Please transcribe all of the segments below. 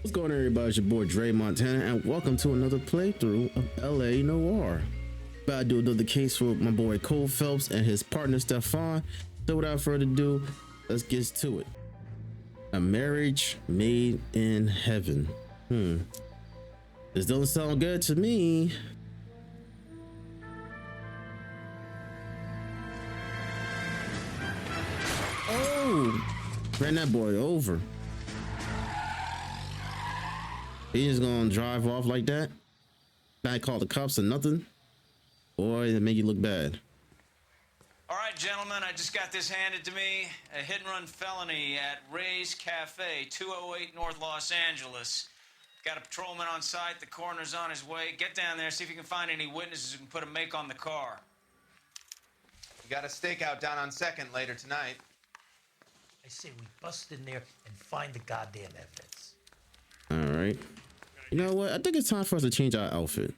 What's going on, everybody? It's your boy Dre Montana, and welcome to another playthrough of LA Noire. About to do another case with my boy Cole Phelps and his partner Stefan. So without further ado, let's get to it. A marriage made in heaven. This doesn't sound good to me. Oh, ran that boy over. He just gonna drive off like that? Not call the cops or nothing? Boy, that make you look bad. All right, gentlemen, I just got this handed to me. A hit-and-run felony at Ray's Cafe, 208 North Los Angeles. Got a patrolman on site. The coroner's on his way. Get down there, see if you can find any witnesses who can put a make on the car. We got a stakeout down on 2nd later tonight. I say we bust in there and find the goddamn evidence. All right. You know what? I think it's time for us to change our outfit.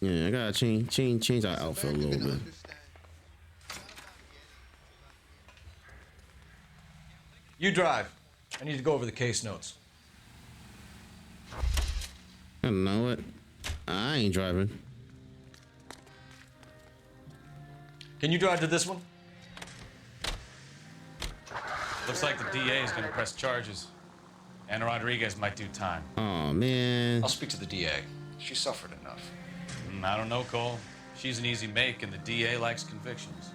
Yeah, I gotta change our outfit a little bit. You drive. I need to go over the case notes. I don't know what. I ain't driving. Can you drive to this one? Looks like the DA is going to press charges. Anna Rodriguez might do time. Oh man. I'll speak to the DA. She suffered enough. I don't know, Cole. She's an easy make, and the DA likes convictions.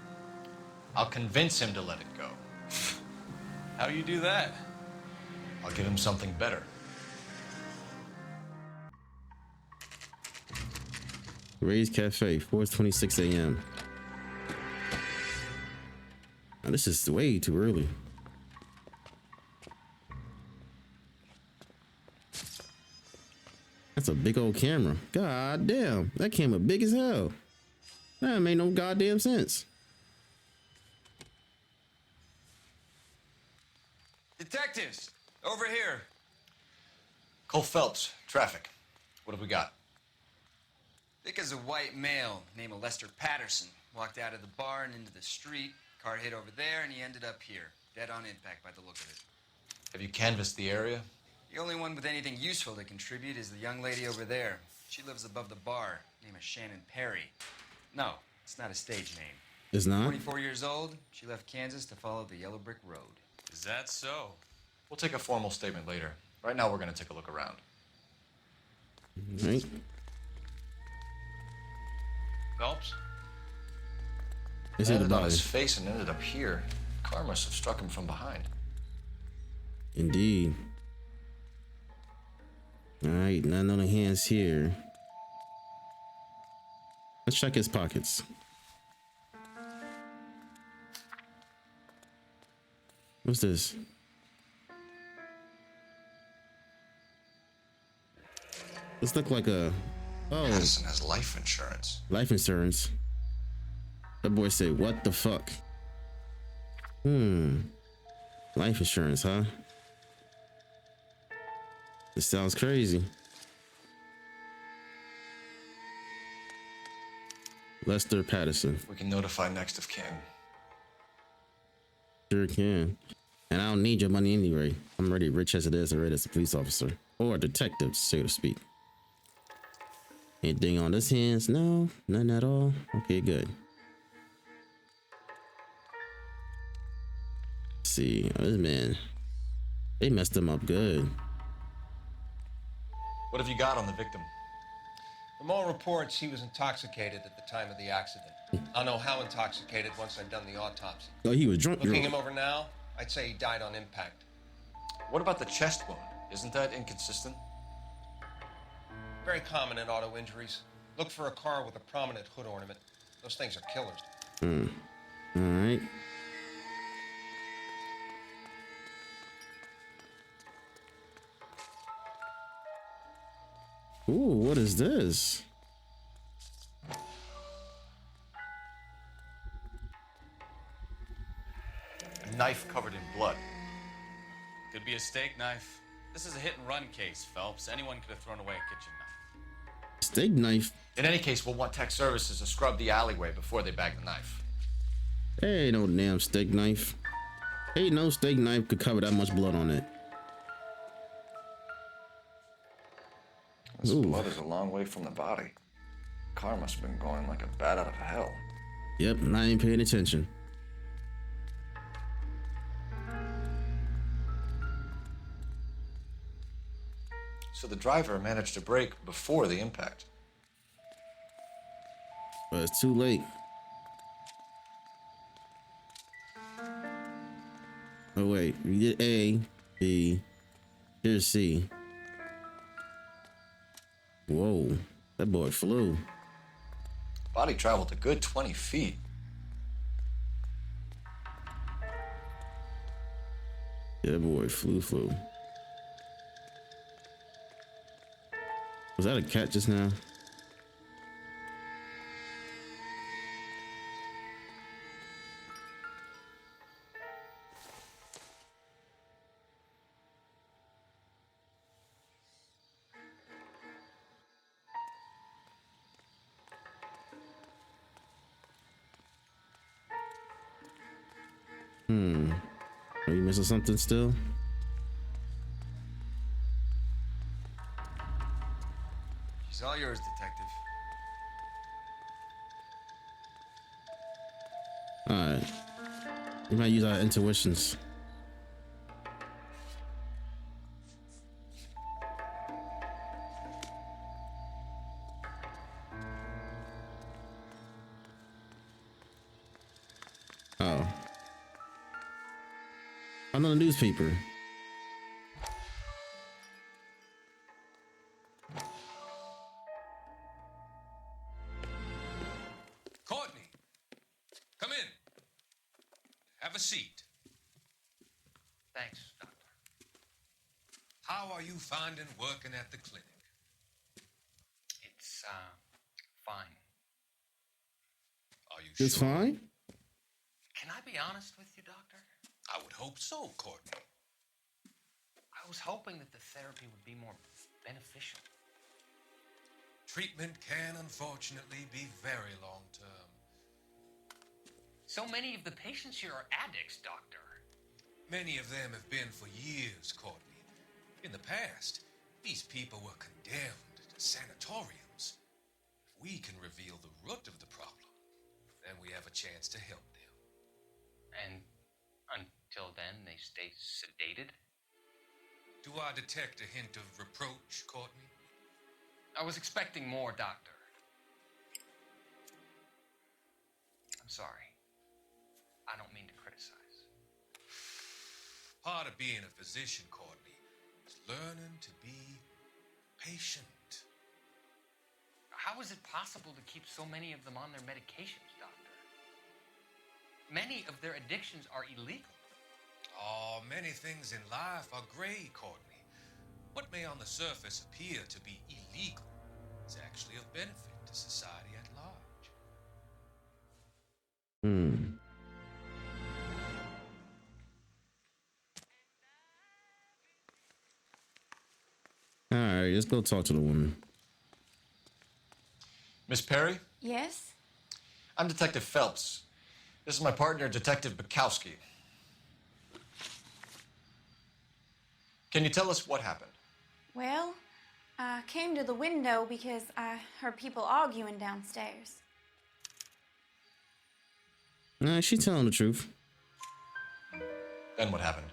I'll convince him to let it go. How you do that? I'll give him something better. Ray's Cafe, 4:26 a.m. Now, this is way too early. That's a big old camera. God damn, that camera big as hell. That made no goddamn sense. Detectives, over here. Cole Phelps, traffic. What have we got? Vic is a white male named Lester Patterson. Walked out of the bar and into the street. Car hit over there, and he ended up here. Dead on impact by the look of it. Have you canvassed the area? The only one with anything useful to contribute is the young lady over there. She lives above the bar. Name is Shannon Perry. No, it's not a stage name. It's not? 44 years old. She left Kansas to follow the Yellow Brick Road. Is that so? We'll take a formal statement later. Right now, we're going to take a look around. Right. Phelps? It's in the Landed on body. his face and ended up here. Car must have struck him from behind. Indeed. All right, none on the hands here. Let's check his pockets. What's this? This look like a Patterson has life insurance. life insurance. That boy said, "What the fuck?" Life insurance, huh? This sounds crazy. Lester Patterson. We can notify next of kin. Sure can. And I don't need your money anyway. I'm already rich as it is already as a police officer. Or a detective, so to speak. Anything on this hands? No, none at all. Okay, good. Let's see. Oh, this man. They messed him up good. What have you got on the victim? From all reports, he was intoxicated at the time of the accident. I'll know how intoxicated once I've done the autopsy. Oh, he was drunk. Looking him over now, I'd say he died on impact. What about the chest wound? Isn't that inconsistent? Very common in auto injuries. Look for a car with a prominent hood ornament. Those things are killers. All right. Ooh, what is this? A knife covered in blood. Could be a steak knife. This is a hit-and-run case, Phelps. Anyone could have thrown away a kitchen knife. Steak knife. In any case, we'll want tech services to scrub the alleyway before they bag the knife. There ain't no damn steak knife. Ain't no steak knife could cover that much blood on it. This Ooh. blood is a long way from the body. Car must have been going like a bat out of hell. Yep, and I ain't paying attention. So the driver managed to brake before the impact. But it's too late. Oh wait, we did A, B, here's C. Whoa, that boy flew. Body traveled a good 20 feet. Yeah, that boy flew. Was that a cat just now? Are you missing something still? She's all yours, detective. Alright. We might use our intuitions. Oh. I'm on the newspaper. Courtney, come in. Have a seat. Thanks, Doctor. How are you finding working at the clinic? It's, fine. Are you It's sure? fine? Can I be honest with you, Doctor? I would hope so, Courtney. I was hoping that the therapy would be more beneficial. Treatment can unfortunately be very long-term. So many of the patients here are addicts, Doctor. Many of them have been for years, Courtney. In the past, these people were condemned to sanatoriums. If we can reveal the root of the problem, then we have a chance to help them. And until then, they stay sedated? Do I detect a hint of reproach, Courtney? I was expecting more, Doctor. I'm sorry. I don't mean to criticize. Part of being a physician, Courtney, is learning to be patient. How is it possible to keep so many of them on their medications, Doctor? Many of their addictions are illegal. Oh, many things in life are gray, Courtney. What may on the surface appear to be illegal is actually of benefit to society at large. Alright, let's go talk to the woman. Miss Perry, Yes? I'm Detective Phelps. This is my partner, Detective Bukowski. Can you tell us what happened? Well, I came to the window because I heard people arguing downstairs. Nah, she telling the truth. Then what happened?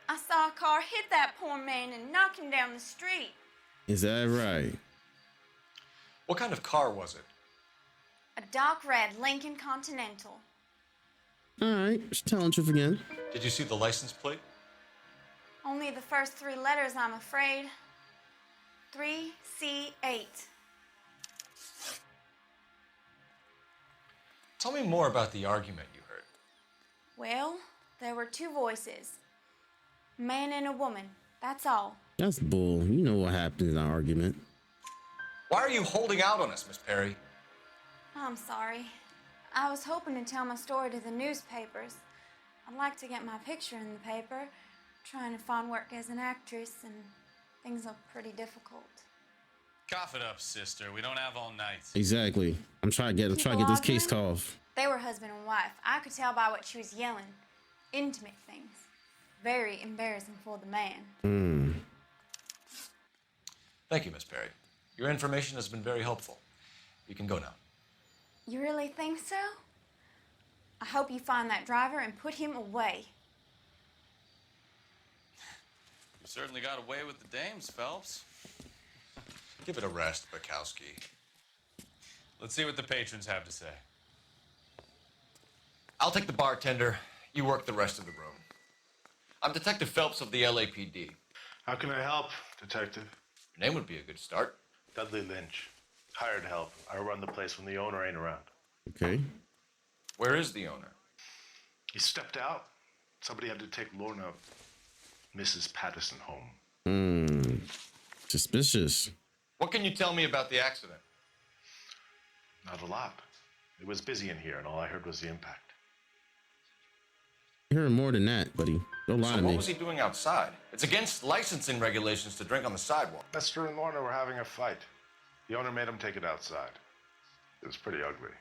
I saw a car hit that poor man and knock him down the street. Is that right? What kind of car was it? A dark red Lincoln Continental. Alright, she's telling the truth again. Did you see the license plate? Only the first three letters, I'm afraid. 3C8. Tell me more about the argument you heard. Well, there were two voices. A man and a woman, that's all. That's bull. You know what happens in an argument. Why are you holding out on us, Miss Perry? I'm sorry. I was hoping to tell my story to the newspapers. I'd like to get my picture in the paper. Trying to find work as an actress, and things are pretty difficult. Cough it up, sister. We don't have all night. Exactly. I'm trying to get this case off. They were husband and wife. I could tell by what she was yelling. Intimate things. Very embarrassing for the man. Thank you, Miss Perry. Your information has been very helpful. You can go now. You really think so? I hope you find that driver and put him away. You certainly got away with the dames, Phelps. Give it a rest, Bukowski. Let's see what the patrons have to say. I'll take the bartender. You work the rest of the room. I'm Detective Phelps of the LAPD. How can I help, Detective? Your name would be a good start. Dudley Lynch. Hired help. I run the place when the owner ain't around. Okay. Where is the owner? He stepped out. Somebody had to take Lorna, Mrs. Patterson, home. Suspicious. What can you tell me about the accident? Not a lot. It was busy in here, and all I heard was the impact. You're hearing more than that, buddy. Don't lie to me. What was he doing outside? It's against licensing regulations to drink on the sidewalk. Lester and Lorna were having a fight. The owner made him take it outside. It was pretty ugly.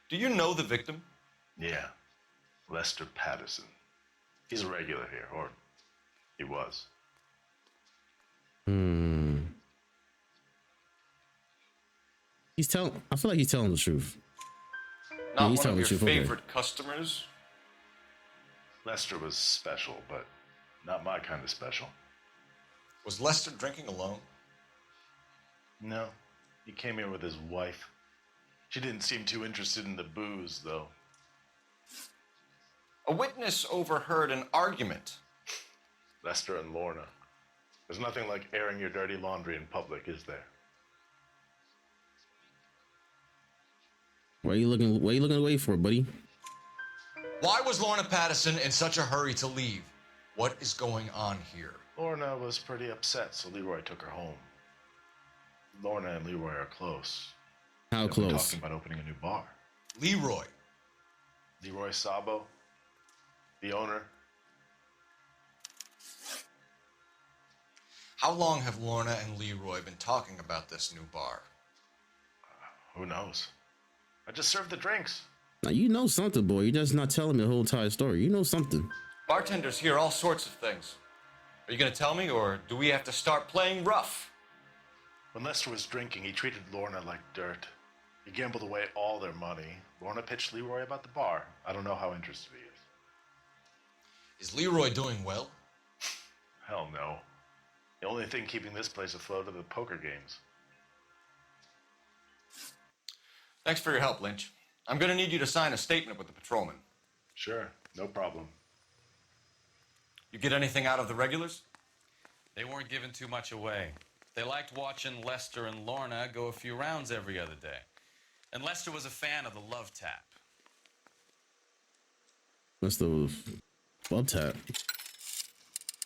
Do you know the victim? Yeah. Lester Patterson. He's a regular here, or he was. I feel like he's telling the truth. Not he's one telling of the your truth. favorite customers? Lester was special, but not my kind of special. Was Lester drinking alone? No. He came here with his wife. She didn't seem too interested in the booze, though. A witness overheard an argument. Lester and Lorna. There's nothing like airing your dirty laundry in public, is there? What are you looking away for, buddy? Why was Lorna Patterson in such a hurry to leave? What is going on here? Lorna was pretty upset, so Leroy took her home. Lorna and Leroy are close. How They've close? been talking about opening a new bar. Leroy. Leroy Sabo, the owner. How long have Lorna and Leroy been talking about this new bar? Who knows? I just served the drinks. Now you know something, boy. You're just not telling me the whole entire story. You know something. Bartenders hear all sorts of things. Are you going to tell me, or do we have to start playing rough? When Lester was drinking, he treated Lorna like dirt. He gambled away all their money. Lorna pitched Leroy about the bar. I don't know how interested he is. Is Leroy doing well? Hell no. The only thing keeping this place afloat are the poker games. Thanks for your help, Lynch. I'm going to need you to sign a statement with the patrolman. Sure, no problem. You get anything out of the regulars? They weren't giving too much away. They liked watching Lester and Lorna go a few rounds every other day. And Lester was a fan of the love tap. What's the love tap?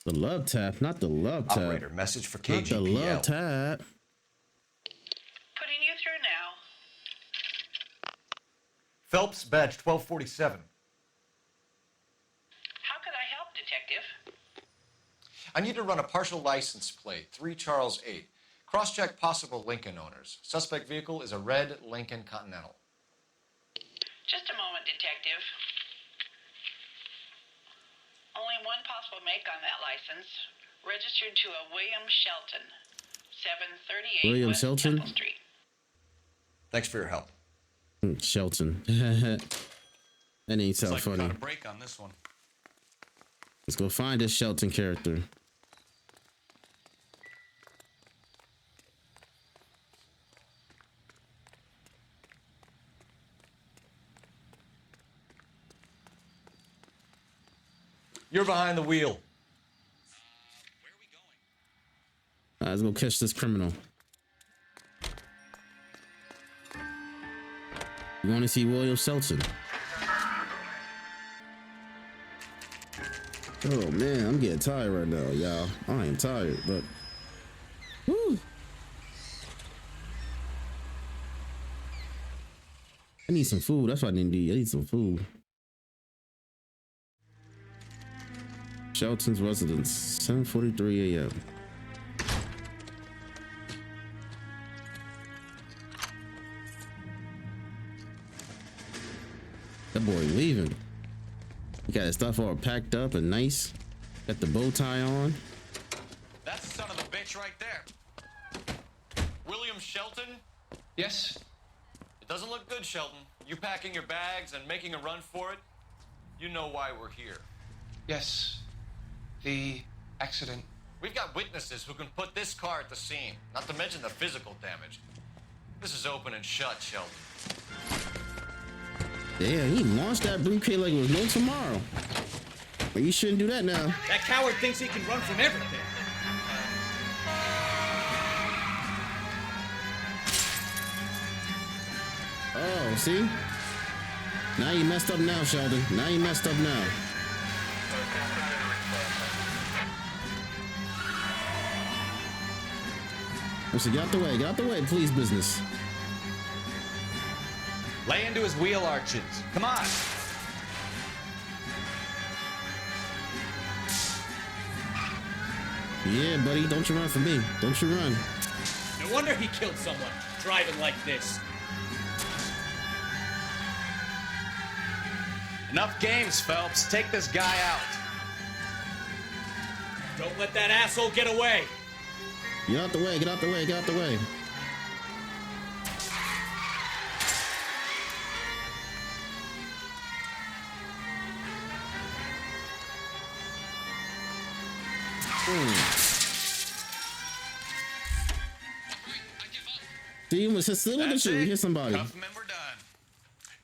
The love tap, not the love tap. Operator, message for KGPL. Not the love tap. Putting you through now. Phelps, badge 1247. How could I help, Detective? I need to run a partial license plate, 3 Charles 8. Cross-check possible Lincoln owners. Suspect vehicle is a red Lincoln Continental. Just a moment, Detective. Only one possible make on that license. Registered to a William Shelton, 738 William West Shelton? Temple Street. Thanks for your help. Shelton. That ain't so Looks like we funny. got a break on this one. Let's go find this Shelton character. You're behind the wheel. Where are we going? Let's go catch this criminal. You want to see William Shelton? Oh man, I'm getting tired right now, y'all. I am tired, but whew. I need some food. That's what I need. I need some food. Shelton's residence, 7:43 a.m. That boy leaving. He got his stuff all packed up and nice. Got the bow tie on. That's the son of a bitch right there. William Shelton? Yes? It doesn't look good, Shelton. You packing your bags and making a run for it? You know why we're here. Yes. The accident. We've got witnesses who can put this car at the scene, not to mention the physical damage. This is open and shut, Shelton. Yeah, he launched that briefcase like it was no tomorrow. But you shouldn't do that now. That coward thinks he can run from everything. Oh, see? Now you messed up now, Sheldon. Now you messed up now. So get out the way. Get out the way, please, business. Lay into his wheel arches. Come on. Yeah, buddy. Don't you run from me. Don't you run. No wonder he killed someone driving like this. Enough games, Phelps. Take this guy out. Don't let that asshole get away. Get out the way. Get out the way. Get out the way. See, you must look at you. You hit somebody. Cuff member done.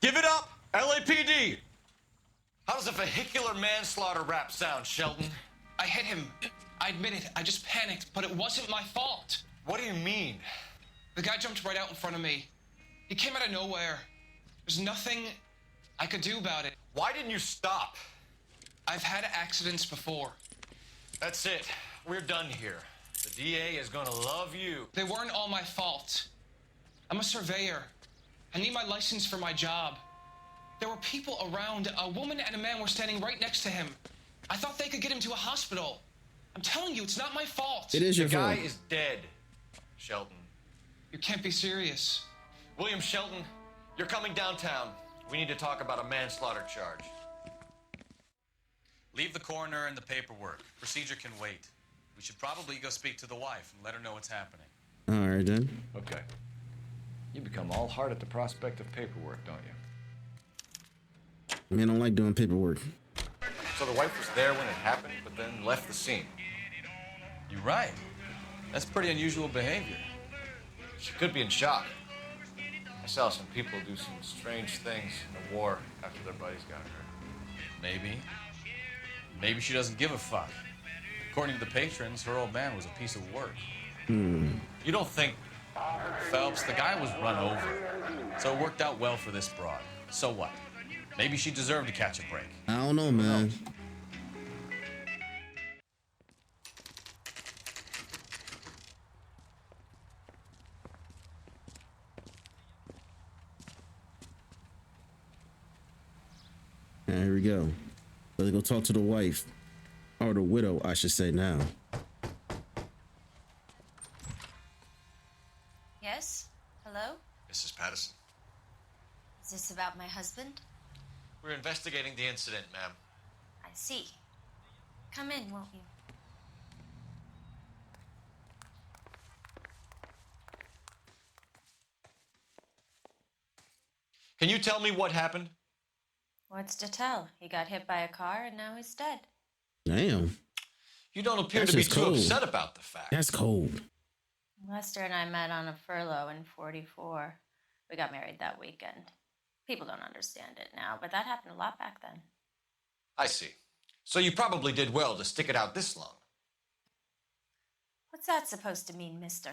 Give it up, LAPD. How does a vehicular manslaughter rap sound, Shelton? I hit him. I admit it. I just panicked, but it wasn't my fault. What do you mean? The guy jumped right out in front of me. He came out of nowhere. There's nothing I could do about it. Why didn't you stop? I've had accidents before. That's it. We're done here. The DA is gonna love you. They weren't all my fault. I'm a surveyor. I need my license for my job. There were people around. A woman and a man were standing right next to him. I thought they could get him to a hospital. I'm telling you, it's not my fault. It is your fault. The guy is dead, Shelton. You can't be serious. William Shelton, you're coming downtown. We need to talk about a manslaughter charge. Leave the coroner and the paperwork. Procedure can wait. We should probably go speak to the wife and let her know what's happening. All right, then. Okay. You become all heart at the prospect of paperwork, don't you? Man, I don't like doing paperwork. So the wife was there when it happened, but then left the scene. You're right. That's pretty unusual behavior. She could be in shock. I saw some people do some strange things in the war after their buddies got hurt. Maybe. Maybe she doesn't give a fuck. According to the patrons, her old man was a piece of work. You don't think... Phelps, the guy was run over. So it worked out well for this broad. So what? Maybe she deserved to catch a break. I don't know, man. And here we go. Let's go talk to the wife. Or the widow, I should say now. Yes? Hello? Mrs. Patterson. Is this about my husband? We're investigating the incident, ma'am. I see. Come in, won't you? Can you tell me what happened? What's to tell? He got hit by a car and now he's dead. Damn. You don't appear That's to be just too cold. upset about the fact. That's cold. Lester and I met on a furlough in '44. We got married that weekend. People don't understand it now, but that happened a lot back then. I see. So you probably did well to stick it out this long. What's that supposed to mean, mister?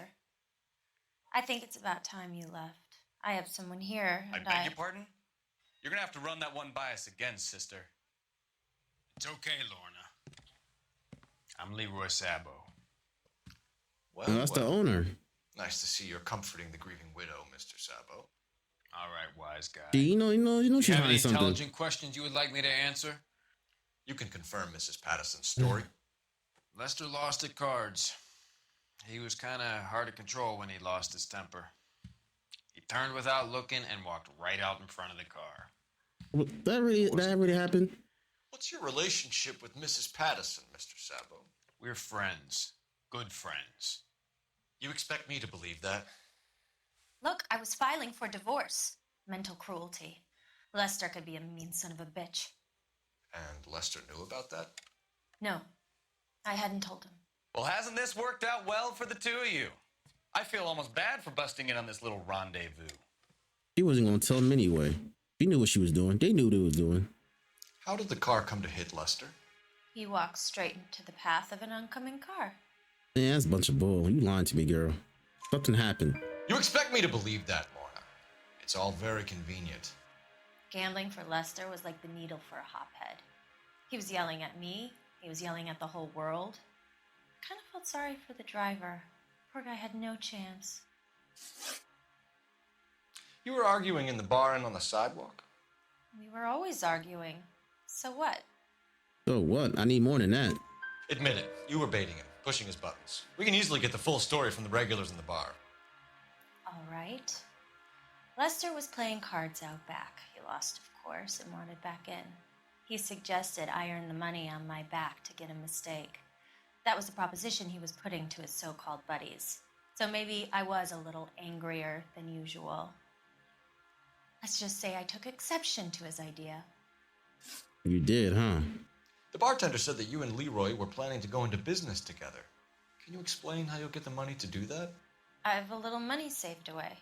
I think it's about time you left. I have someone here, I and beg your pardon? You're gonna have to run that one by us again, sister. It's okay, Lorna. I'm Leroy Sabo. Well, That's the owner. Nice to see you're comforting the grieving widow, Mr. Sabo. All right, wise guy. You know You she's have any hiding something. intelligent questions you would like me to answer? You can confirm Mrs. Patterson's story. Lester lost at cards. He was kind of hard to control when he lost his temper. He turned without looking and walked right out in front of the car. That really happened? What's your relationship with Mrs. Patterson, Mr. Sabo? We're friends. Good friends. You expect me to believe that? Look, I was filing for divorce. Mental cruelty. Lester could be a mean son of a bitch. And Lester knew about that? No, I hadn't told him. Well, hasn't this worked out well for the two of you? I feel almost bad for busting in on this little rendezvous. He wasn't going to tell him anyway. He knew what she was doing. They knew what they was doing. How did the car come to hit Lester? He walked straight into the path of an oncoming car. Yeah, that's a bunch of bull. You lying to me, girl. Something happened. You expect me to believe that, Lorna? It's all very convenient. Gambling for Lester was like the needle for a hophead. He was yelling at me. He was yelling at the whole world. I kind of felt sorry for the driver. Poor guy had no chance. You were arguing in the bar and on the sidewalk? We were always arguing. So what? So what? I need more than that. Admit it. You were baiting him, pushing his buttons. We can easily get the full story from the regulars in the bar. All right. Lester was playing cards out back. He lost, of course, and wanted back in. He suggested I earn the money on my back to get a mistake. That was the proposition he was putting to his so-called buddies. So maybe I was a little angrier than usual. Let's just say I took exception to his idea. You did, huh? The bartender said that you and Leroy were planning to go into business together. Can you explain how you'll get the money to do that? I have a little money saved away.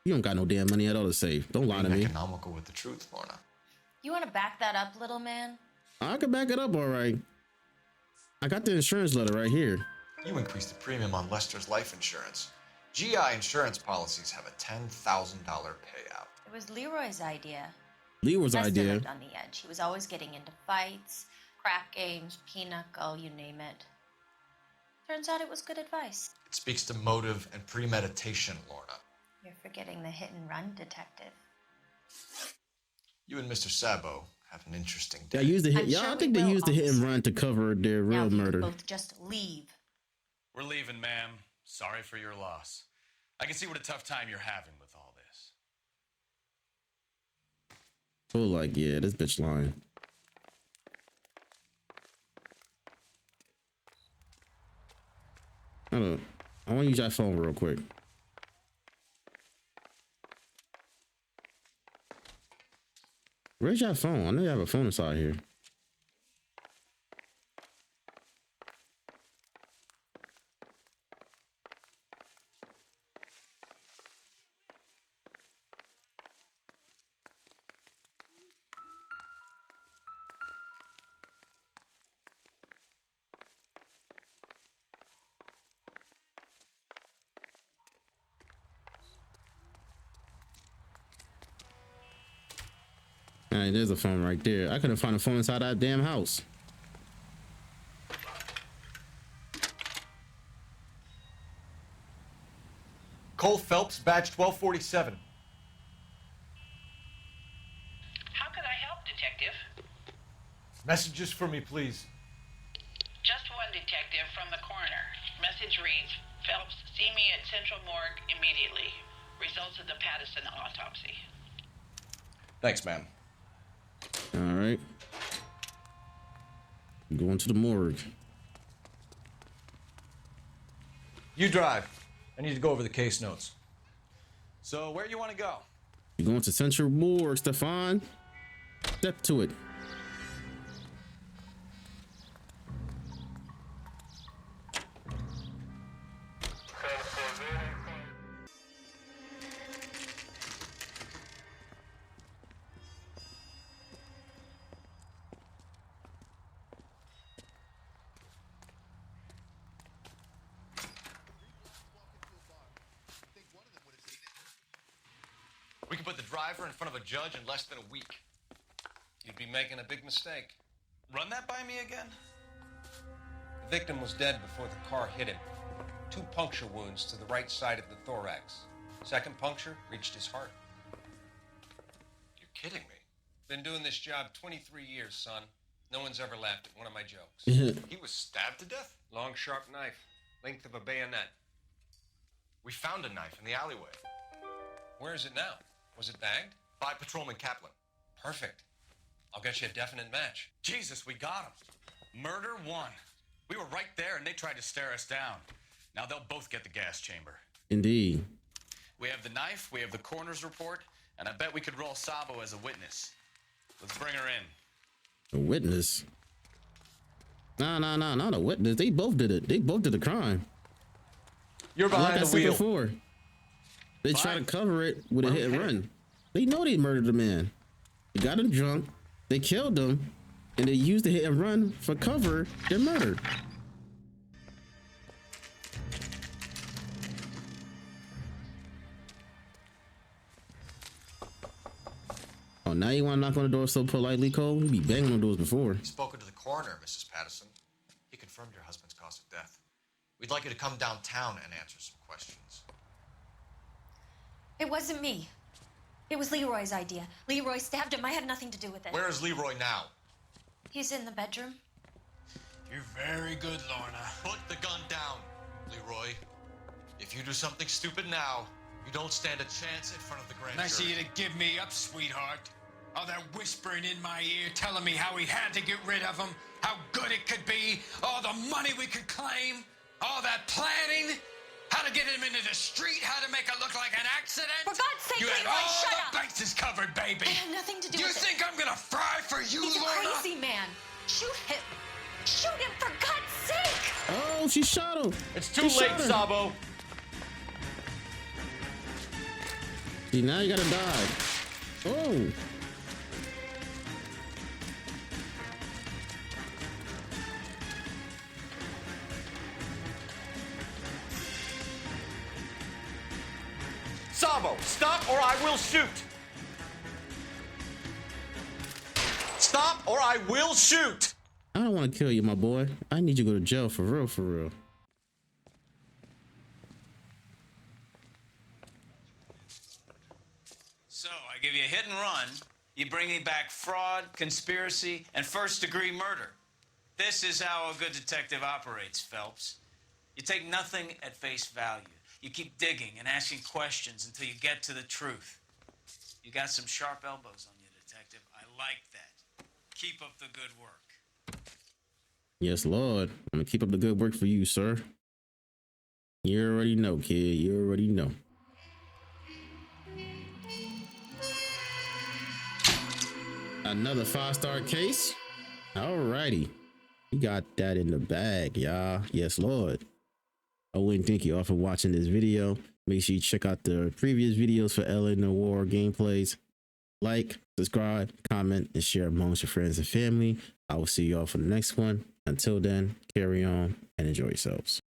You don't got no damn money at all to save. Don't lie to me. Economical with the truth, Lorna. You want to back that up, little man? I can back it up, all right. I got the insurance letter right here. You increased the premium on Lester's life insurance. GI insurance policies have a $10,000 payout. It was Leroy's idea. Leroy's Lester idea. lived on the edge. He was always getting into fights, crack games, pinochle, you name it. Turns out it was good advice. It speaks to motive and premeditation, Lorna. You're forgetting the hit and run detective. You and Mr. Sabo have an interesting day. I used the hit. I'm Yeah, sure I think we they will, used the hit and officer. run to cover their Now real if you murder. could both just leave. We're leaving, ma'am. Sorry for your loss. I can see what a tough time you're having with all this. Oh, like, yeah, this bitch lying. Hold up. I want to use that phone real quick. Where's your phone? I know you have a phone inside here. All right, there's a phone right there. I couldn't find a phone inside that damn house. Cole Phelps, badge 1247. How could I help, Detective? Messages for me, please. Just one detective from the coroner. Message reads, Phelps, see me at Central Morgue immediately. Results of the Patterson autopsy. Thanks, ma'am. All right. Going to the morgue. You drive. I need to go over the case notes. So where you want to go? You're going to Central Morgue, Stefan. Step to it. We can put the driver in front of a judge in less than a week. You'd be making a big mistake. Run that by me again? The victim was dead before the car hit him. 2 puncture wounds to the right side of the thorax. Second puncture reached his heart. You're kidding me. Been doing this job 23 years, son. No one's ever laughed at one of my jokes. He was stabbed to death? Long, sharp knife. Length of a bayonet. We found a knife in the alleyway. Where is it now? Was it bagged? By Patrolman Kaplan. Perfect. I'll get you a definite match. Jesus, we got him. Murder one. We were right there and they tried to stare us down. Now they'll both get the gas chamber. Indeed. We have the knife, we have the coroner's report, and I bet we could roll Sabo as a witness. Let's bring her in. A witness? Nah, not a witness. They both did it. They both did the crime. You're behind the wheel. Before. They try to cover it with a hit and run. They know they murdered the man. They got him drunk. They killed him, and they used the hit and run for cover their murder. Oh, now you want to knock on the door so politely, Cole? You be banging on doors before. You've spoken to the coroner, Mrs. Patterson. He confirmed your husband's cause of death. We'd like you to come downtown and answer some questions. It wasn't me. It was Leroy's idea. Leroy stabbed him. I had nothing to do with it. Where is Leroy now? He's in the bedroom. You're very good, Lorna. Put the gun down, Leroy. If you do something stupid now, you don't stand a chance in front of the grand jury. Nice of you to give me up, sweetheart. All that whispering in my ear telling me how we had to get rid of him, how good it could be, all the money we could claim, all that planning, how to get him into the street, how to make it look like an accident. For God's sake, you had Leroy, all shut the up. bases covered, baby. I had nothing to do You with it. think I'm gonna fry for you, He's Lorna? a crazy man. Shoot him. Shoot him, for God's sake. Oh, she shot him. It's too late, Sabo. See, now you gotta die. Oh. Sabo, stop or I will shoot. Stop or I will shoot. I don't want to kill you, my boy. I need you to go to jail for real, for real. So, I give you a hit and run. You bring me back fraud, conspiracy, and first-degree murder. This is how a good detective operates, Phelps. You take nothing at face value. You keep digging and asking questions until you get to the truth. You got some sharp elbows on you, detective. I like that. Keep up the good work. Yes, Lord. I'm gonna keep up the good work for you, sir. You already know, kid. You already know. Another 5-star case. Alrighty. We got that in the bag, y'all. Yes, Lord. I wouldn't thank you all for watching this video. Make sure you check out the previous videos for LA Noire gameplays. Like, subscribe, comment, and share amongst your friends and family. I will see you all for the next one. Until then, carry on and enjoy yourselves.